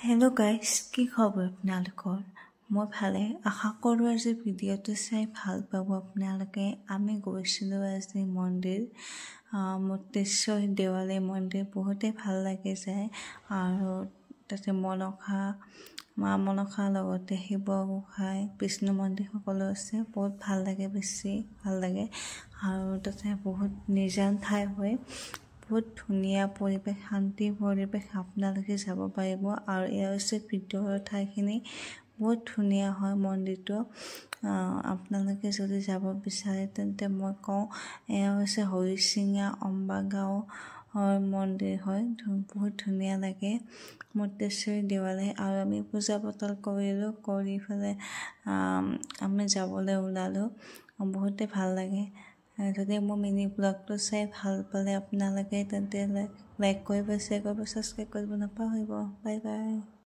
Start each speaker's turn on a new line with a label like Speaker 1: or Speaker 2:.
Speaker 1: Hello' guys, কি খবৰ আপোনালোকৰ? মই ভালে আশা কৰোঁ আজি ভিডিঅ'টো চাই ভাল পাব আপোনালোকে। আমি গৈছিলোঁ আজি মন্দিৰ, মুক্তেশ্বৰ দেৱালয় মন্দিৰ। বহুতেই ভাল লাগে যায় আৰু তাতে মা মনসা লগতে শিৱ গোসাঁই বিষ্ণু মন্দিৰ সকলো আছে। বহুত ভাল লাগে, বেছি ভাল লাগে আৰু তাতে বহুত নিজান ঠাই হয়। বহুত ধুনীয়া পৰিৱেশ, শান্তি পৰিৱেশ, আপোনালোকে যাব পাৰিব। আৰু এয়া হৈছে ভিতৰৰ ঠাইখিনি, বহুত ধুনীয়া হয় মন্দিৰটো। আপোনালোকে যদি যাব বিচাৰে তেন্তে মই কওঁ, এয়া হৈছে হৰিচিঙা অম্বাগাঁৱৰ মন্দিৰ হয়। বহুত ধুনীয়া লাগে মুক্তেশ্বৰী দেৱালয়। আৰু আমি পূজা পাতল কৰিলোঁ, কৰি পেলাই আমি যাবলৈ ওলালোঁ। বহুতে ভাল লাগে। যদি মোৰ মিনি ব্লগটো চাই ভাল পালে আপোনালোকে তেন্তে লাইক কৰিব, শ্বেয়াৰ কৰিব, ছাবস্ক্ৰাইব কৰিব নাপাহৰিব। Bye bye.